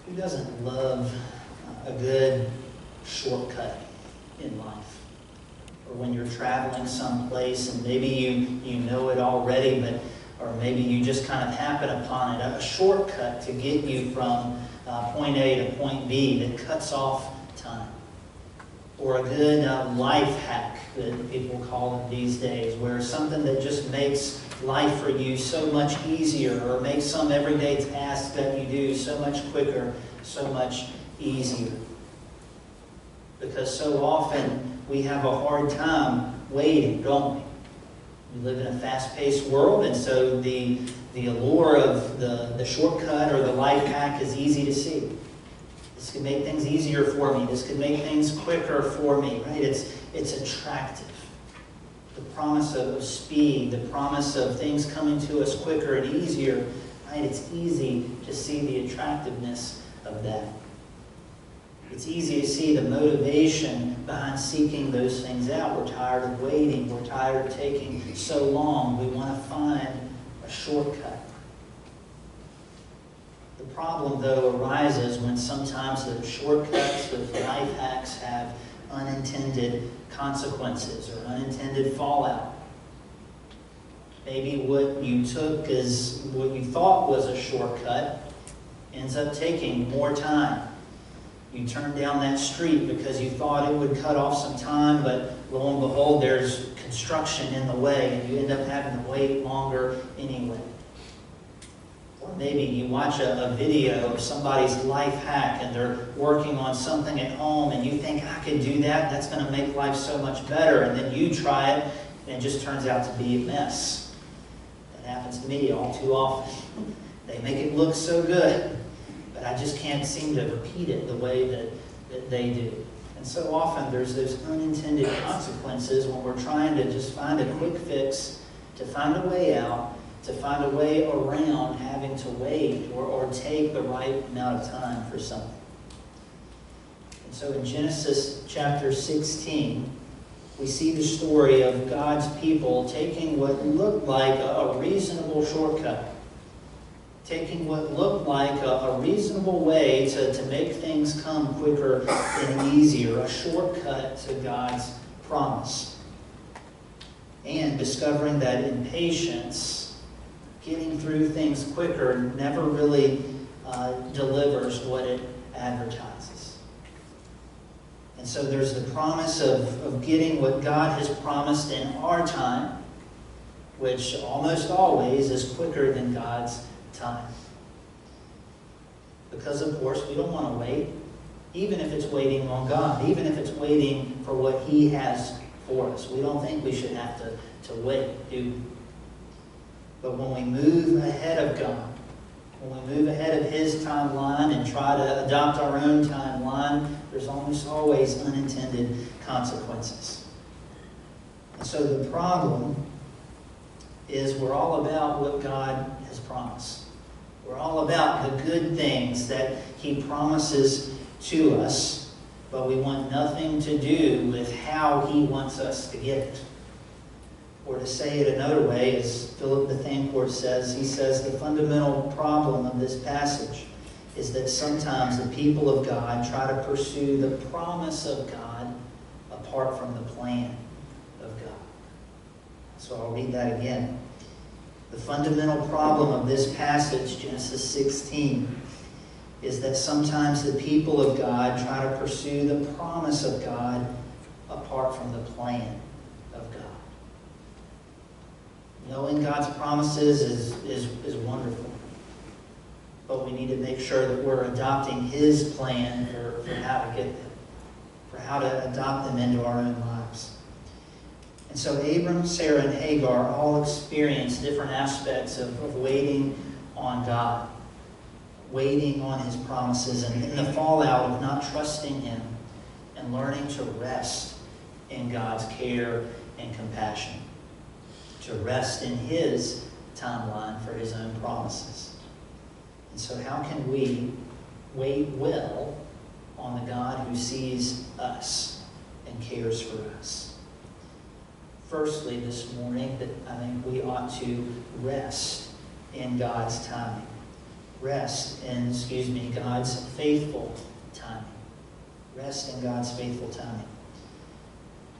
Who doesn't love a good shortcut in life? Or when you're traveling someplace and maybe you know it already, or maybe you just kind of happen upon it, a shortcut to get you from point A to point B that cuts off time. Or a good life hack that people call it these days, where something that just makes life for you so much easier, or makes some everyday task that you do so much quicker, so much easier. Because so often we have a hard time waiting, don't we? We live in a fast-paced world, and so the allure of the shortcut or the life hack is easy to see. This could make things easier for me. This could make things quicker for me, right? It's attractive. The promise of speed, the promise of things coming to us quicker and easier, right? It's easy to see the attractiveness of that. It's easy to see the motivation behind seeking those things out. We're tired of waiting. We're tired of taking so long. We want to find a shortcut. The problem, though, arises when sometimes the shortcuts, those life hacks, have unintended consequences or unintended fallout. Maybe what you took as what you thought was a shortcut ends up taking more time. You turn down that street because you thought it would cut off some time, but lo and behold, there's construction in the way, and you end up having to wait longer anyway. Or maybe you watch a video of somebody's life hack, and they're working on something at home, and you think, I could do that, that's going to make life so much better, and then you try it, and it just turns out to be a mess. That happens to me all too often. They make it look so good, but I just can't seem to repeat it the way that they do. And so often there's those unintended consequences when we're trying to just find a quick fix, to find a way out, to find a way around having to wait or take the right amount of time for something. And so in Genesis chapter 16, we see the story of God's people taking what looked like a reasonable shortcut, taking what looked like a reasonable way to make things come quicker and easier, a shortcut to God's promise. And discovering that in patience, getting through things quicker never really delivers what it advertises. And so there's the promise of getting what God has promised in our time, which almost always is quicker than God's time. Because, of course, we don't want to wait, even if it's waiting on God, even if it's waiting for what He has for us. We don't think we should have to wait, do we? But when we move ahead of God, when we move ahead of His timeline and try to adopt our own timeline, there's almost always unintended consequences. And so the problem is we're all about what God has promised. We're all about the good things that He promises to us, but we want nothing to do with how He wants us to get it. Or to say it another way, as Philip Bethancourt says, he says the fundamental problem of this passage is that sometimes the people of God try to pursue the promise of God apart from the plan of God. So I'll read that again. The fundamental problem of this passage, Genesis 16, is that sometimes the people of God try to pursue the promise of God apart from the plan of God. Knowing God's promises is wonderful, but we need to make sure that we're adopting His plan for how to get them, for how to adopt them into our own lives. And so Abram, Sarah, and Hagar all experienced different aspects of waiting on God, waiting on His promises, and in the fallout of not trusting Him and learning to rest in God's care and compassion, to rest in His timeline for His own promises. And so how can we wait well on the God who sees us and cares for us? Firstly, this morning, that I think we ought to rest in God's timing. rest in, God's faithful timing. Rest in God's faithful timing.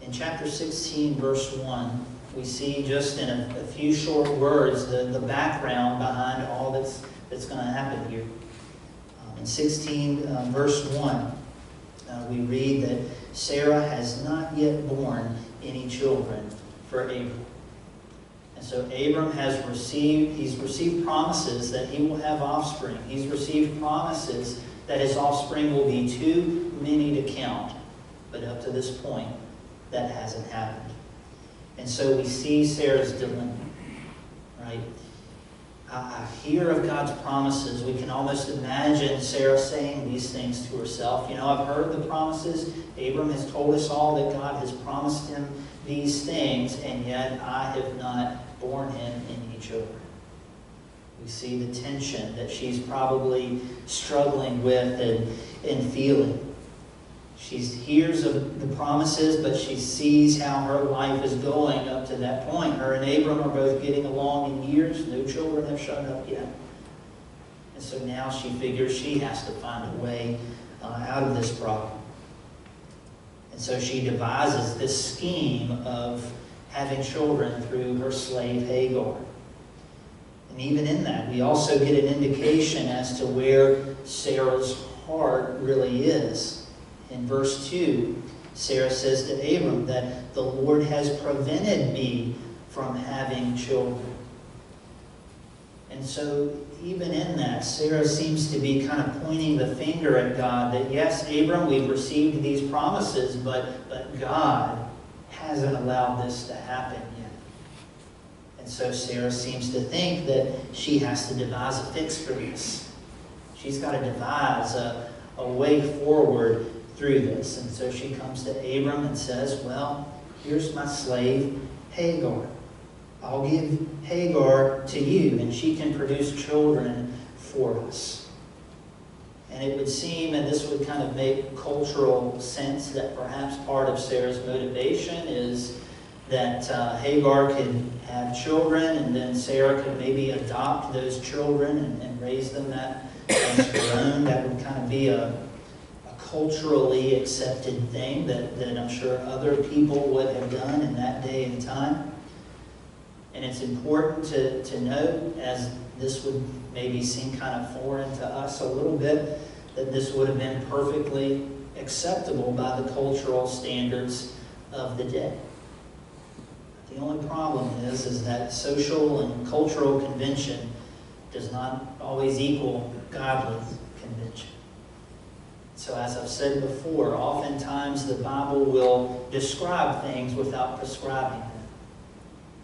In chapter 16, verse 1, we see just in a few short words the background behind all that's going to happen here. In 16, verse 1, we read that Sarah has not yet borne any children for Abram. And so Abram he's received promises that he will have offspring. He's received promises that his offspring will be too many to count. But up to this point, that hasn't happened. And so we see Sarah's dilemma, right? I hear of God's promises. We can almost imagine Sarah saying these things to herself. I've heard the promises. Abram has told us all that God has promised him these things, and yet I have not borne him any children. We see the tension that she's probably struggling with and feeling. She hears of the promises, but she sees how her life is going up to that point. Her and Abram are both getting along in years. No children have shown up yet. And so now she figures she has to find a way out of this problem. And so she devises this scheme of having children through her slave Hagar. And even in that, we also get an indication as to where Sarah's heart really is. In verse 2, Sarah says to Abram that the Lord has prevented me from having children. And so even in that, Sarah seems to be kind of pointing the finger at God that, yes, Abram, we've received these promises, but God hasn't allowed this to happen yet. And so Sarah seems to think that she has to devise a fix for this. She's got to devise a way forward through this. And so she comes to Abram and says, well, here's my slave Hagar. I'll give Hagar to you, and she can produce children for us. And it would seem, and this would kind of make cultural sense, that perhaps part of Sarah's motivation is that Hagar could have children, and then Sarah could maybe adopt those children and raise them as her own. That would kind of be a culturally accepted thing that I'm sure other people would have done in that day and time. And it's important to note, as this would maybe seem kind of foreign to us a little bit, that this would have been perfectly acceptable by the cultural standards of the day. The only problem is that social and cultural convention does not always equal godly convention. So as I've said before, oftentimes the Bible will describe things without prescribing them.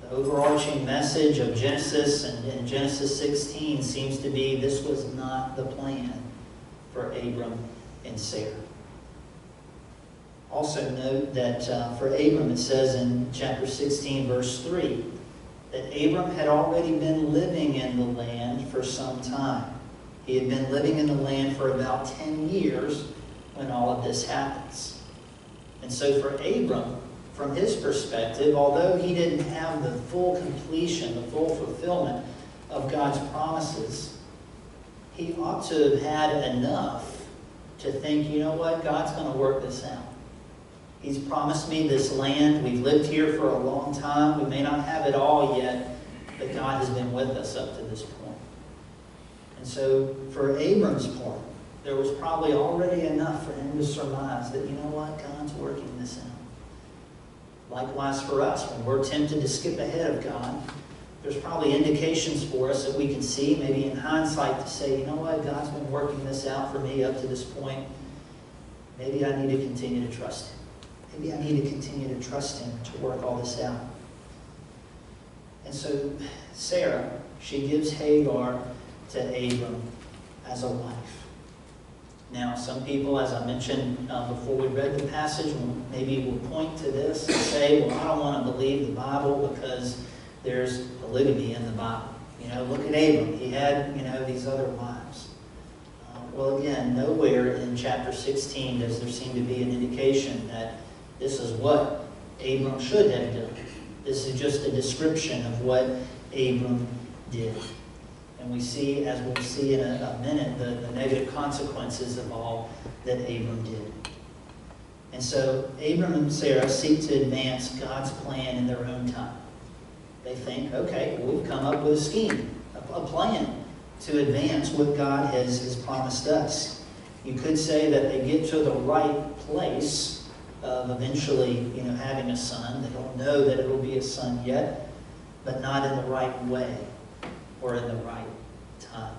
The overarching message of Genesis and Genesis 16 seems to be this was not the plan for Abram and Sarah. Also note that for Abram it says in chapter 16 verse 3 that Abram had already been living in the land for some time. He had been living in the land for about 10 years when all of this happens. And so for Abram, from his perspective, although he didn't have the full completion, the full fulfillment of God's promises, he ought to have had enough to think, you know what, God's going to work this out. He's promised me this land. We've lived here for a long time. We may not have it all yet, but God has been with us up to this point. And so for Abram's part, there was probably already enough for him to surmise that, you know what, God's working this out. Likewise for us, when we're tempted to skip ahead of God, there's probably indications for us that we can see, maybe in hindsight, to say, you know what, God's been working this out for me up to this point. Maybe I need to continue to trust Him. Maybe I need to continue to trust Him to work all this out. And so Sarah, she gives Hagar to Abram as a wife. Now, some people, as I mentioned before we read the passage, maybe will point to this and say, well, I don't want to believe the Bible because there's polygamy in the Bible. You know, look at Abram. He had, these other wives. Well, again, nowhere in chapter 16 does there seem to be an indication that this is what Abram should have done. This is just a description of what Abram did. And we see, as we'll see in a minute, the negative consequences of all that Abram did. And so Abram and Sarah seek to advance God's plan in their own time. They think, okay, well, we've come up with a scheme, a plan to advance what God has promised us. You could say that they get to the right place of eventually, having a son. They don't know that it will be a son yet, but not in the right way or in the right time.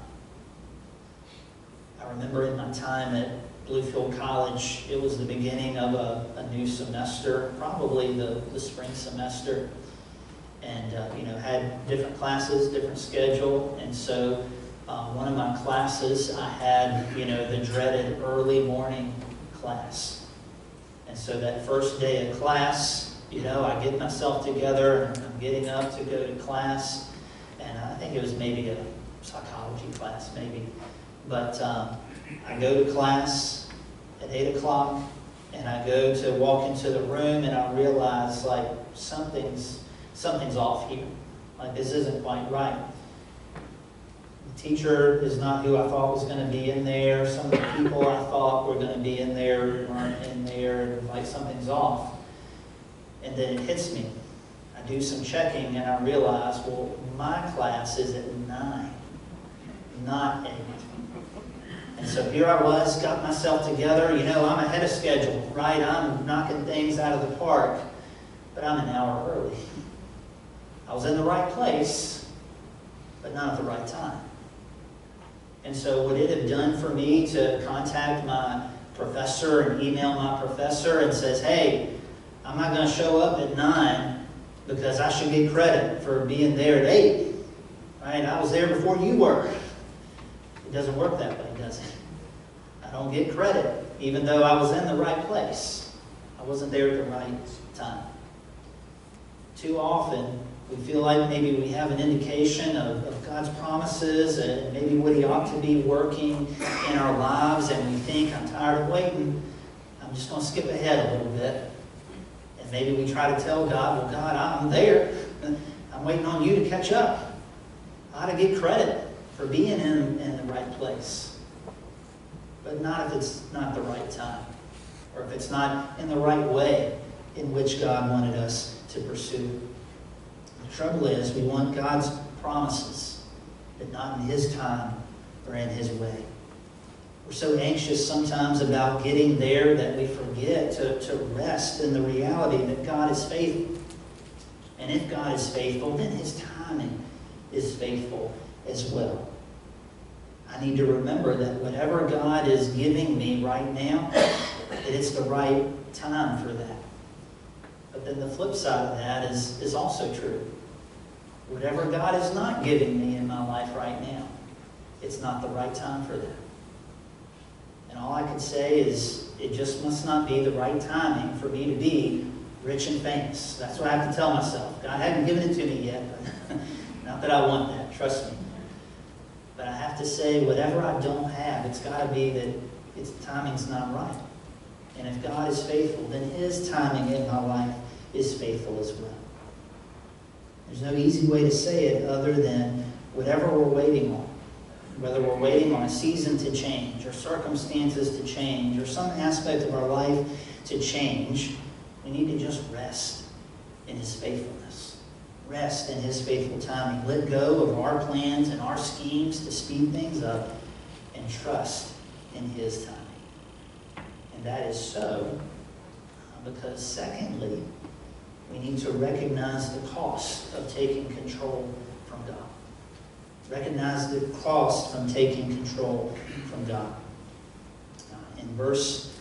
I remember in my time at Bluefield College, it was the beginning of a new semester, probably the spring semester, and had different classes, different schedule, and so one of my classes, I had the dreaded early morning class, and so that first day of class, I get myself together and I'm getting up to go to class, and I think it was maybe a psychology class, maybe, but I go to class at 8 o'clock, and I go to walk into the room, and I realize, like, something's off here. Like, this isn't quite right. The teacher is not who I thought was going to be in there. Some of the people I thought were going to be in there aren't in there. Like, something's off. And then it hits me. I do some checking, and I realize, well, my class is at 9, not 8. And so here I was, got myself together. I'm ahead of schedule, right? I'm knocking things out of the park, but I'm an hour early. I was in the right place, but not at the right time. And so would it have done for me to contact my professor and email my professor and says, hey, I'm not going to show up at 9 because I should get credit for being there at 8. Right? I was there before you were. It doesn't work that way, does it? I don't get credit, even though I was in the right place. I wasn't there at the right time. Too often, we feel like maybe we have an indication of God's promises and maybe what He ought to be working in our lives, and we think, I'm tired of waiting. I'm just going to skip ahead a little bit. And maybe we try to tell God, well, God, I'm there. I'm waiting on you to catch up. I ought to get credit for being in the right place. But not if it's not the right time, or if it's not in the right way in which God wanted us to pursue. The trouble is, we want God's promises, but not in His time or in His way. We're so anxious sometimes about getting there that we forget to rest in the reality that God is faithful. And if God is faithful, then His timing is faithful as well. I need to remember that whatever God is giving me right now, that it's the right time for that. But then the flip side of that is also true. Whatever God is not giving me in my life right now, it's not the right time for that. And all I can say is it just must not be the right timing for me to be rich and famous. That's what I have to tell myself. God hadn't given it to me yet, but not that I want that, trust me. But I have to say, whatever I don't have, it's got to be that its timing's not right. And if God is faithful, then His timing in my life is faithful as well. There's no easy way to say it other than whatever we're waiting on, whether we're waiting on a season to change or circumstances to change or some aspect of our life to change, we need to just rest in His faithfulness. Rest in His faithful timing. Let go of our plans and our schemes to speed things up and trust in His timing. And that is so because, secondly, we need to recognize the cost of taking control from God. Recognize the cost from taking control from God. In verse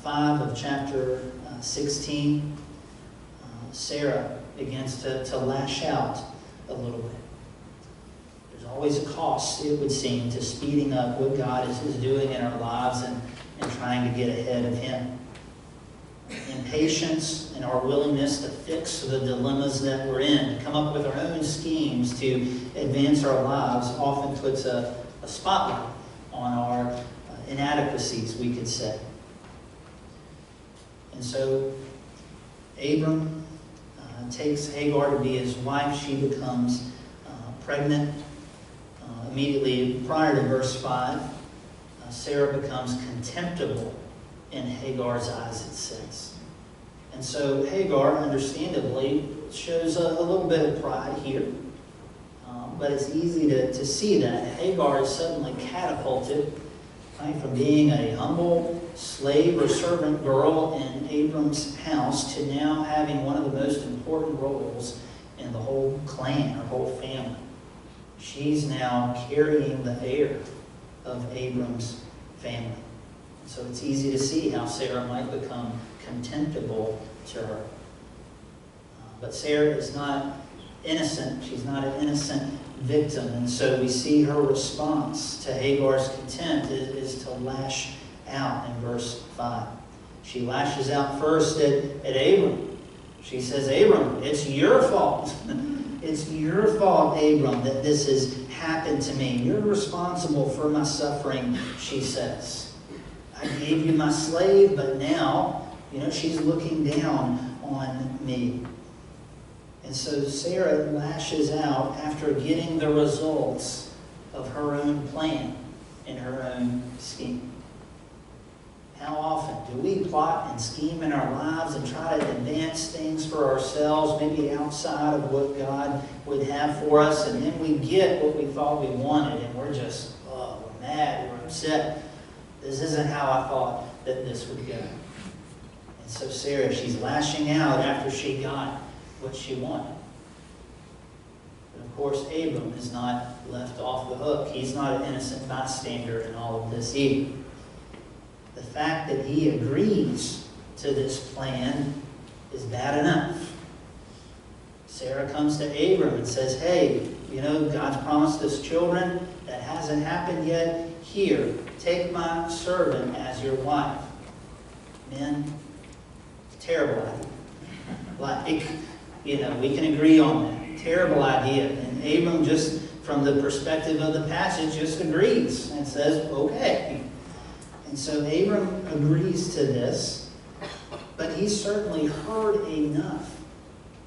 5 of chapter 16, Sarah begins to lash out a little bit. There's always a cost, it would seem, to speeding up what God is doing in our lives and trying to get ahead of Him. Impatience and our willingness to fix the dilemmas that we're in, to come up with our own schemes to advance our lives, often puts a spotlight on our inadequacies, we could say. And so Abram takes Hagar to be his wife. She becomes pregnant. Immediately prior to verse 5, Sarah becomes contemptible in Hagar's eyes, it says. And so Hagar, understandably, shows a little bit of pride here. But it's easy to see that. Hagar is suddenly catapulted, right, from being a humble slave or servant girl in Abram's house to now having one of the most important roles in the whole clan, or whole family. She's now carrying the heir of Abram's family. So it's easy to see how Sarah might become contemptible to her. But Sarah is not innocent. She's not an innocent victim. And so we see her response to Hagar's contempt is to lash out in verse 5. She lashes out first at Abram. She says, Abram, it's your fault. It's your fault, Abram, that this has happened to me. You're responsible for my suffering, she says. I gave you my slave, but now, she's looking down on me. And so Sarah lashes out after getting the results of her own plan and her own scheme. How often do we plot and scheme in our lives and try to advance things for ourselves, maybe outside of what God would have for us, and then we get what we thought we wanted, and we're just, we're mad, we're upset. This isn't how I thought that this would go. And so Sarah, she's lashing out after she got what she wanted. But of course, Abram is not left off the hook. He's not an innocent bystander in all of this either. The fact that he agrees to this plan is bad enough. Sarah comes to Abram and says, hey, God's promised us children. That hasn't happened yet. Here, take my servant as your wife. Men, terrible idea. We can agree on that. Terrible idea. And Abram, just from the perspective of the passage, just agrees and says, okay. And so Abram agrees to this, but he's certainly heard enough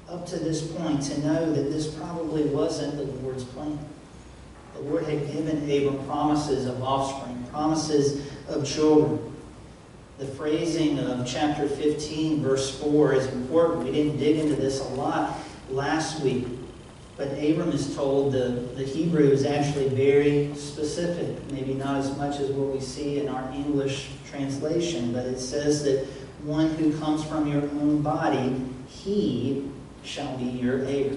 up to this point to know that this probably wasn't the Lord's plan. The Lord had given Abram promises of offspring, promises of children. The phrasing of chapter 15, verse 4 is important. We didn't dig into this a lot last week. But Abram is told the Hebrew is actually very specific. Maybe not as much as what we see in our English translation. But it says that one who comes from your own body, he shall be your heir.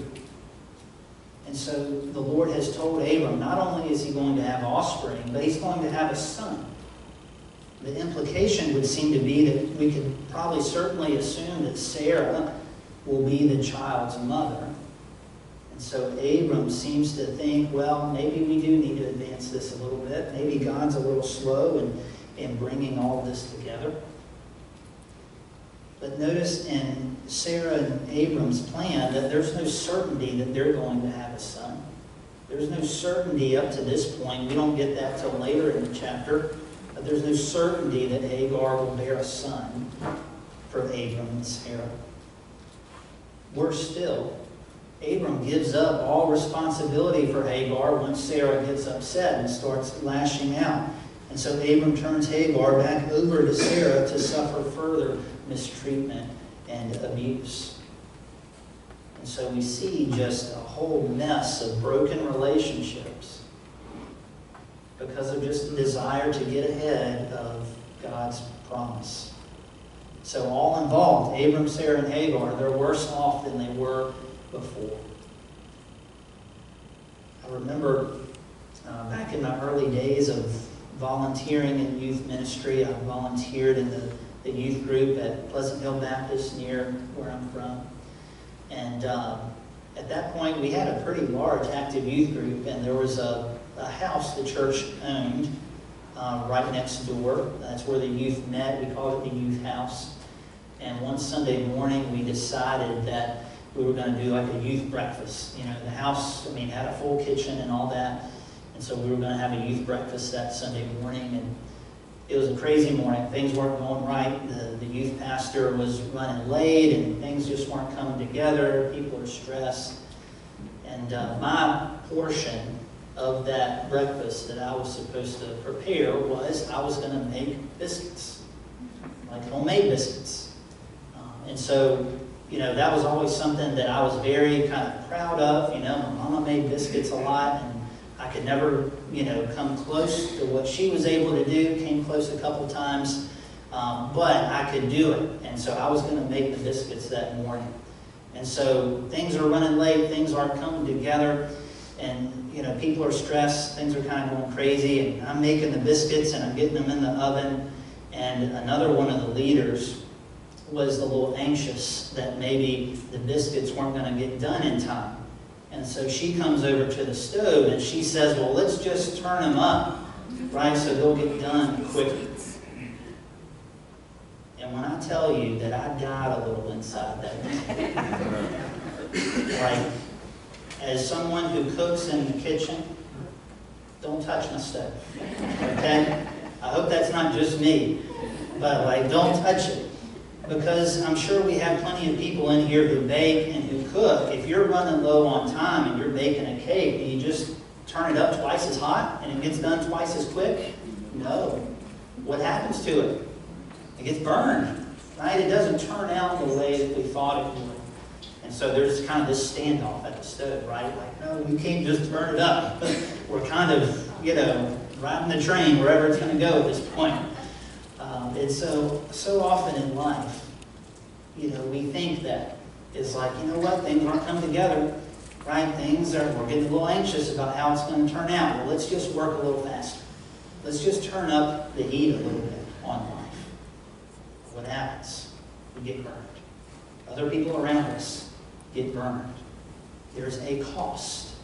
And so the Lord has told Abram, not only is he going to have offspring, but he's going to have a son. The implication would seem to be that we could probably certainly assume that Sarah will be the child's mother. And so Abram seems to think, well, maybe we do need to advance this a little bit. Maybe God's a little slow in bringing all this together. But notice in Sarah and Abram's plan that there's no certainty that they're going to have a son. There's no certainty up to this point. We don't get that till later in the chapter. But there's no certainty that Hagar will bear a son for Abram and Sarah. Worse still, Abram gives up all responsibility for Hagar once Sarah gets upset and starts lashing out. And so Abram turns Hagar back over to Sarah to suffer further mistreatment and abuse. And so we see just a whole mess of broken relationships because of just the desire to get ahead of God's promise. So all involved, Abram, Sarah, and Hagar, they're worse off than they were before. I remember back in my early days of volunteering in youth ministry, I volunteered in the youth group at Pleasant Hill Baptist near where I'm from. And at that point, we had a pretty large active youth group, and there was a house the church owned right next door. That's where the youth met. We called it the youth house. And one Sunday morning, we decided that we were going to do like a youth breakfast. The house, had a full kitchen and all that. And so we were going to have a youth breakfast that Sunday morning. And it was a crazy morning. Things weren't going right. The youth pastor was running late, and things just weren't coming together. People were stressed. And my portion of that breakfast that I was supposed to prepare was I was going to make biscuits, like homemade biscuits. And so, that was always something that I was very kind of proud of. My mama made biscuits a lot, and I could never, come close to what she was able to do. Came close a couple times, but I could do it. And so I was going to make the biscuits that morning. And so things are running late, things aren't coming together, and people are stressed, things are kind of going crazy, and I'm making the biscuits and I'm getting them in the oven. And another one of the leaders was a little anxious that maybe the biscuits weren't going to get done in time. And so she comes over to the stove and she says, well, let's just turn them up, right, so they'll get done quicker. And when I tell you that I died a little inside that day, like, as someone who cooks in the kitchen, don't touch my stove, okay? I hope that's not just me, but don't touch it. Because I'm sure we have plenty of people in here who bake and who cook. If you're running low on time and you're baking a cake, do you just turn it up twice as hot and it gets done twice as quick? No. What happens to it? It gets burned, right? It doesn't turn out the way that we thought it would. And so there's kind of this standoff at the stove, right? Like, no, you can't just turn it up. We're kind of, riding the train wherever it's going to go at this point. And so often in life, we think that it's like, things aren't coming together, right? We're getting a little anxious about how it's going to turn out. Well, let's just work a little faster. Let's just turn up the heat a little bit on life. What happens? We get burned. Other people around us get burned. There's a cost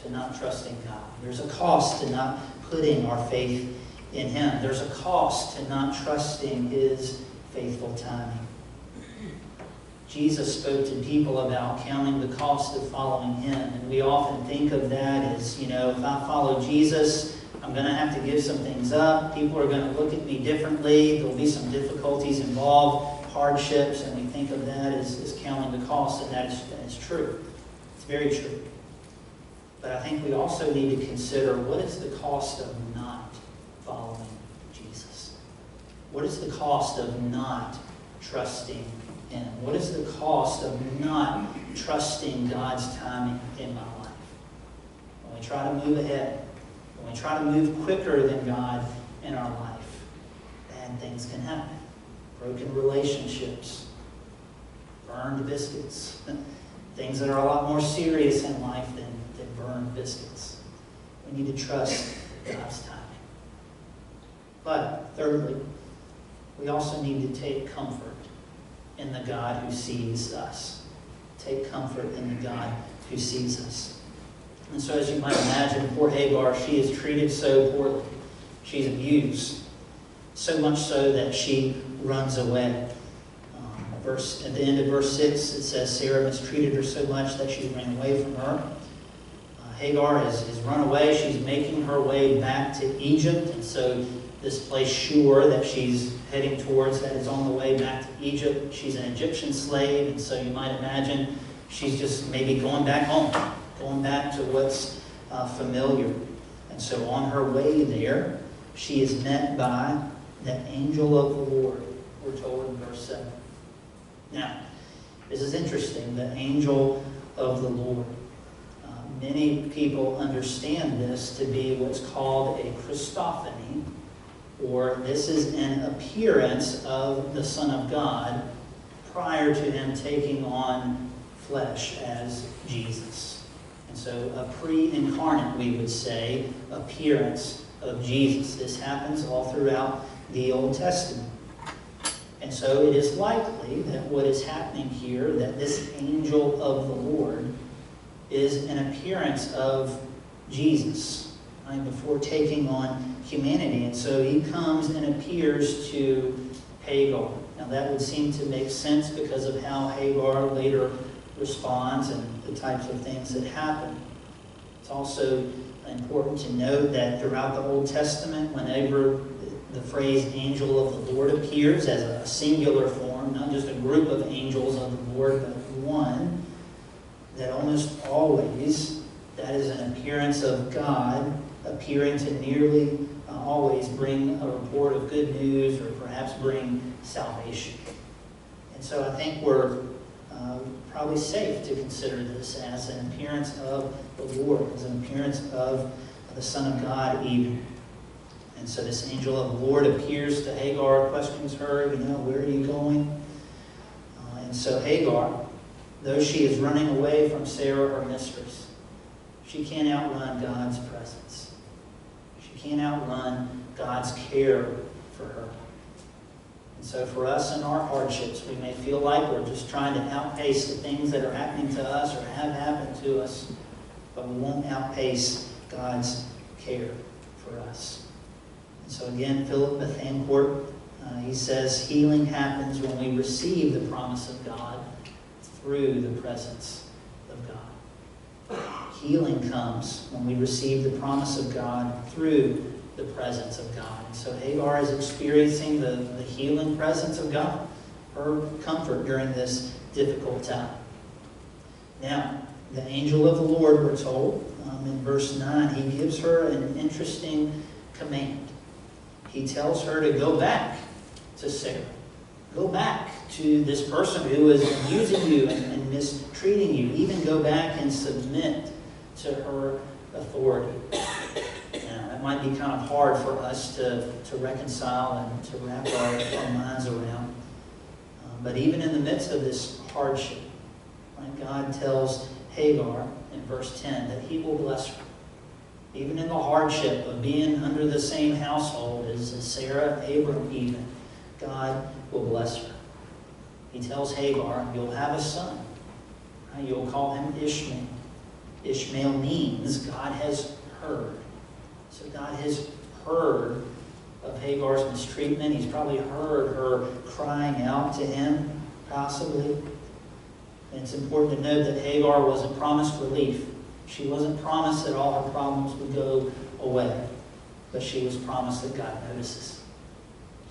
to not trusting God. There's a cost to not putting our faith in Him. There's a cost to not trusting His faithful timing. Jesus spoke to people about counting the cost of following Him. And we often think of that as, if I follow Jesus, I'm going to have to give some things up. People are going to look at me differently. There'll be some difficulties involved, hardships, and we think of that as counting the cost, and that is true. It's very true. But I think we also need to consider, what is the cost of not following Jesus? What is the cost of not trusting Him? What is the cost of not trusting God's timing in my life? When we try to move ahead, when we try to move quicker than God in our life, bad things can happen. Broken relationships, burned biscuits, things that are a lot more serious in life than burned biscuits. We need to trust God's timing. But thirdly, we also need to take comfort in the God who sees us. Take comfort in the God who sees us. And so, as you might imagine, poor Hagar, she is treated so poorly. She's abused, so much so that she runs away. At the end of verse 6, it says, Sarah mistreated her so much that she ran away from her. Hagar has run away. She's making her way back to Egypt. And so this place, Shur, that she's heading towards, that is on the way back to Egypt. She's an Egyptian slave, and so you might imagine she's just maybe going back home, going back to what's familiar. And so on her way there, she is met by the angel of the Lord, we're told in verse 7. Now, this is interesting, the angel of the Lord. Many people understand this to be what's called a Christophany, or this is an appearance of the Son of God prior to Him taking on flesh as Jesus. And so a pre-incarnate, we would say, appearance of Jesus. This happens all throughout the Old Testament. And so it is likely that what is happening here, that this angel of the Lord is an appearance of Jesus, right, before taking on humanity. And so He comes and appears to Hagar. Now that would seem to make sense because of how Hagar later responds and the types of things that happen. It's also important to note that throughout the Old Testament, whenever the phrase angel of the Lord appears as a singular form, not just a group of angels of the Lord, but one, that almost always That is an appearance of God appearing to nearly always bring a report of good news or perhaps bring salvation. And so I think we're probably safe to consider this as an appearance of the Lord, as an appearance of the Son of God even. And so this angel of the Lord appears to Hagar, questions her, where are you going? And so Hagar, though she is running away from Sarah, her mistress, she can't outrun God's presence. She can't outrun God's care for her. And so for us in our hardships, we may feel like we're just trying to outpace the things that are happening to us or have happened to us, but we won't outpace God's care for us. And so again, Philip Bethancourt, he says, healing happens when we receive the promise of God through the presence of God. Healing comes when we receive the promise of God through the presence of God. And so Hagar is experiencing the healing presence of God, her comfort during this difficult time. Now, the angel of the Lord, we're told, in verse 9, he gives her an interesting command. He tells her to go back to Sarah. Go back to this person who is abusing you and mistreating you. Even go back and submit to her authority. Now, that might be kind of hard for us to reconcile and to wrap our minds around. But even in the midst of this hardship, God tells Hagar in verse 10 that he will bless her. Even in the hardship of being under the same household as Sarah, Abram even, God will bless her. He tells Hagar, you'll have a son. You'll call him Ishmael. Ishmael means God has heard. So God has heard of Hagar's mistreatment. He's probably heard her crying out to him, possibly. And it's important to note that Hagar wasn't promised relief. She wasn't promised that all her problems would go away. But she was promised that God notices.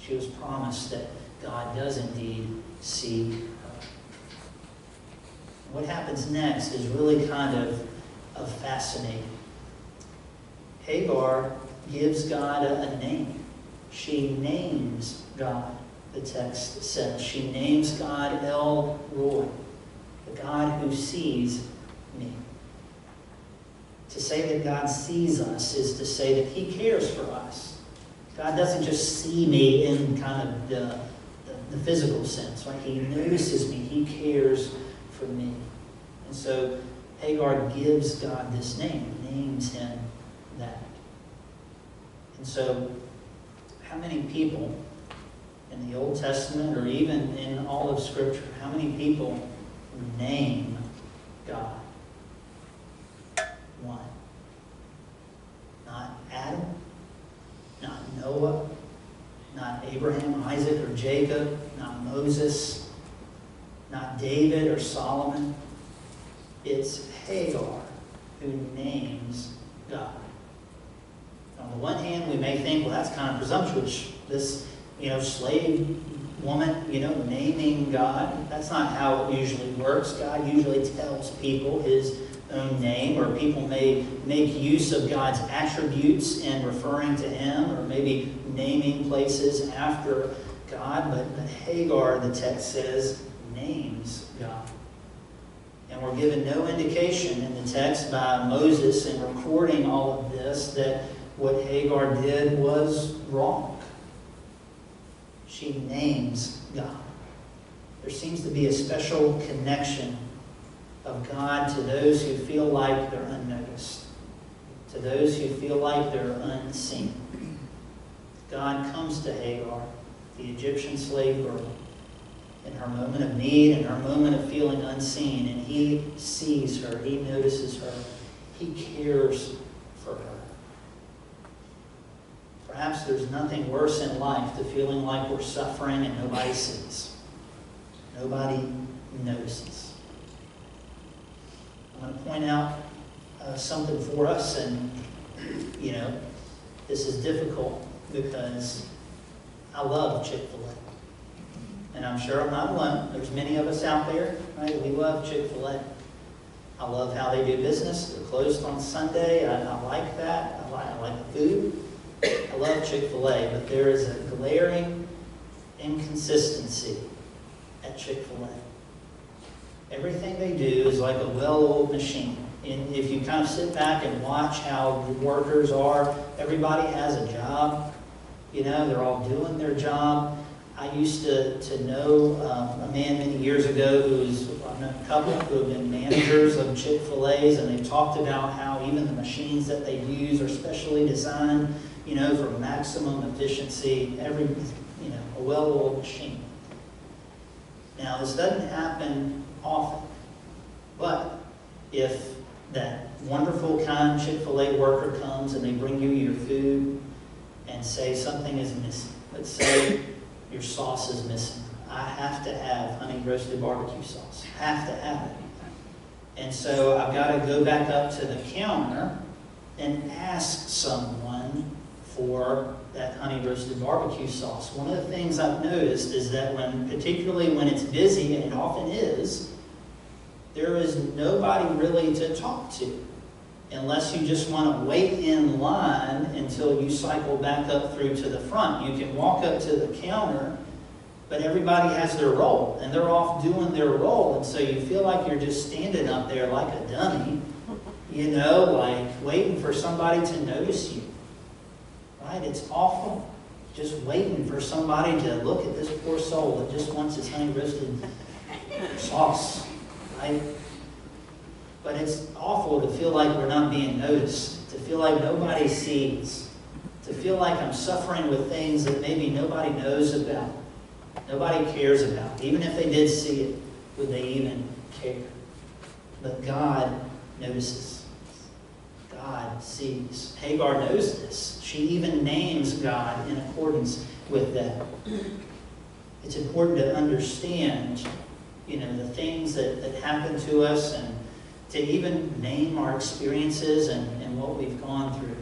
She was promised that God does indeed see her. What happens next is really kind of fascinating. Hagar gives God a name. She names God, the text says. She names God El Roi, the God who sees me. To say that God sees us is to say that he cares for us. God doesn't just see me in kind of the physical sense, right? He notices me. He cares for me. And so Hagar gives God this name, names him that. And so how many people in the Old Testament or even in all of Scripture, how many people name God? One. Not Adam, not Noah, not Abraham, Isaac, or Jacob, not Moses, not David or Solomon. It's Hagar who names God. On the one hand, we may think, well, that's kind of presumptuous. This, slave woman, naming God. That's not how it usually works. God usually tells people his own name, or people may make use of God's attributes in referring to him, or maybe naming places after God. But Hagar, the text says, names God. And we're given no indication in the text by Moses in recording all of this that what Hagar did was wrong. She names God. There seems to be a special connection of God to those who feel like they're unnoticed, to those who feel like they're unseen. God comes to Hagar, the Egyptian slave girl, in her moment of need, in her moment of feeling unseen, and he sees her, he notices her, he cares for her. Perhaps there's nothing worse in life than feeling like we're suffering and nobody sees. Nobody notices. I'm going to point out something for us, and, this is difficult because I love Chick-fil-A. And I'm sure I'm not alone. There's many of us out there, right? We love Chick-fil-A. I love how they do business. They're closed on Sunday. I like that. I like the food. I love Chick-fil-A, but there is a glaring inconsistency at Chick-fil-A. Everything they do is like a well-oiled machine. And if you kind of sit back and watch how the workers are, everybody has a job. You know, they're all doing their job. I used to know a man many years ago who was a couple who have been managers of Chick-fil-A's, and they talked about how even the machines that they use are specially designed, you know, for maximum efficiency. A well-oiled machine. Now, this doesn't happen often, but if that wonderful, kind Chick-fil-A worker comes and they bring you your food and say something is missing, let's say your sauce is missing. I have to have honey roasted barbecue sauce. I have to have it. And so I've got to go back up to the counter and ask someone for that honey roasted barbecue sauce. One of the things I've noticed is that particularly when it's busy, and it often is, there is nobody really to talk to unless you just want to wait in line until you cycle back up through to the front. You can walk up to the counter, but everybody has their role, and they're off doing their role, and so you feel like you're just standing up there like a dummy, you know, like waiting for somebody to notice you. Right? It's awful. Just waiting for somebody to look at this poor soul that just wants his honey roasted sauce. Right? But it's awful to feel like we're not being noticed, to feel like nobody sees, to feel like I'm suffering with things that maybe nobody knows about, nobody cares about. Even if they did see it, would they even care? But God notices. God sees. Hagar knows this. She even names God in accordance with that. It's important to understand, you know, the things that happen to us, and to even name our experiences and what we've gone through.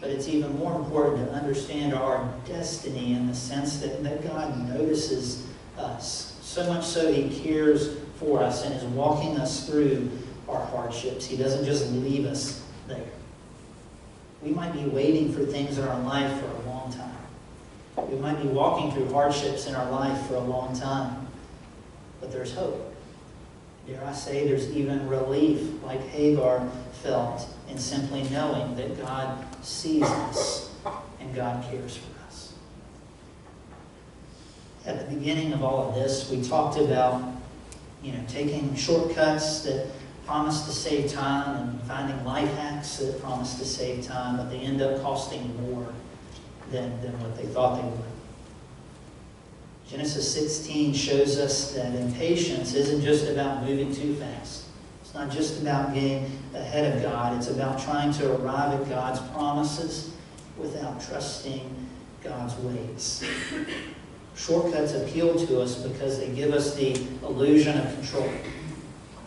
But it's even more important to understand our destiny in the sense that God notices us. So much so He cares for us and is walking us through our hardships. He doesn't just leave us there. We might be waiting for things in our life for a long time. We might be walking through hardships in our life for a long time. But there's hope. Dare I say, there's even relief, like Hagar felt, in simply knowing that God sees us and God cares for us. At the beginning of all of this, we talked about, you know, taking shortcuts that promise to save time and finding life hacks that promise to save time, but they end up costing more than what they thought they would. Genesis 16 shows us that impatience isn't just about moving too fast. It's not just about getting ahead of God. It's about trying to arrive at God's promises without trusting God's ways. Shortcuts appeal to us because they give us the illusion of control.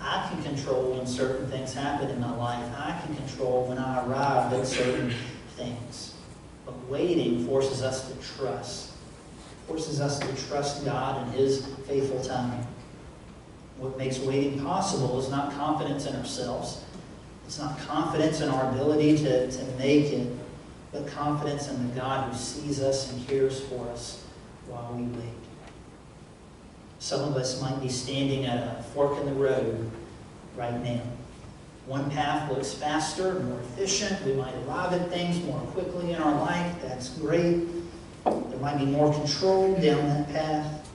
I can control when certain things happen in my life. I can control when I arrive at certain things. But waiting forces us to trust. Forces us to trust God and His faithful timing. What makes waiting possible is not confidence in ourselves. It's not confidence in our ability to make it, but confidence in the God who sees us and cares for us while we wait. Some of us might be standing at a fork in the road right now. One path looks faster, more efficient. We might arrive at things more quickly in our life. That's great. There might be more control down that path,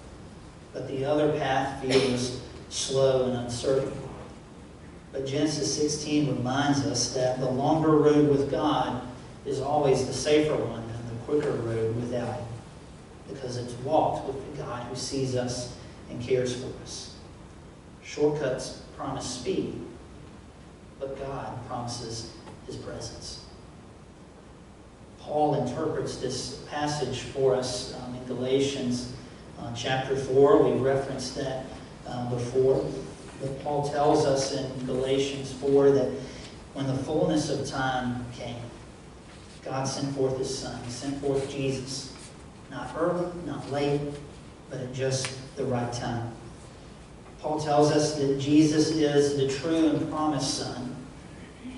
but the other path feels slow and uncertain. But Genesis 16 reminds us that the longer road with God is always the safer one than the quicker road without Him, because it's walked with the God who sees us and cares for us. Shortcuts promise speed, but God promises His presence. Paul interprets this passage for us in Galatians chapter 4. We've referenced that before. But Paul tells us in Galatians 4 that when the fullness of time came, God sent forth His Son. He sent forth Jesus. Not early, not late, but at just the right time. Paul tells us that Jesus is the true and promised son.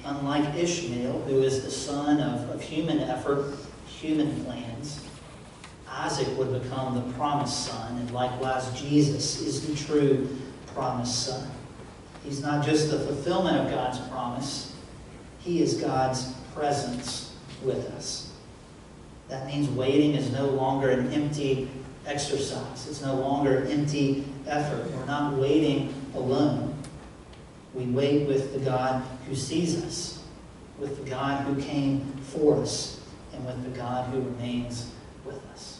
Unlike Ishmael, who is the son of human effort, human plans, Isaac would become the promised son, and likewise Jesus is the true promised son. He's not just the fulfillment of God's promise, he is God's presence with us. That means waiting is no longer an empty exercise. It's no longer empty effort. We're not waiting alone. We wait with the God who sees us, with the God who came for us, and with the God who remains with us.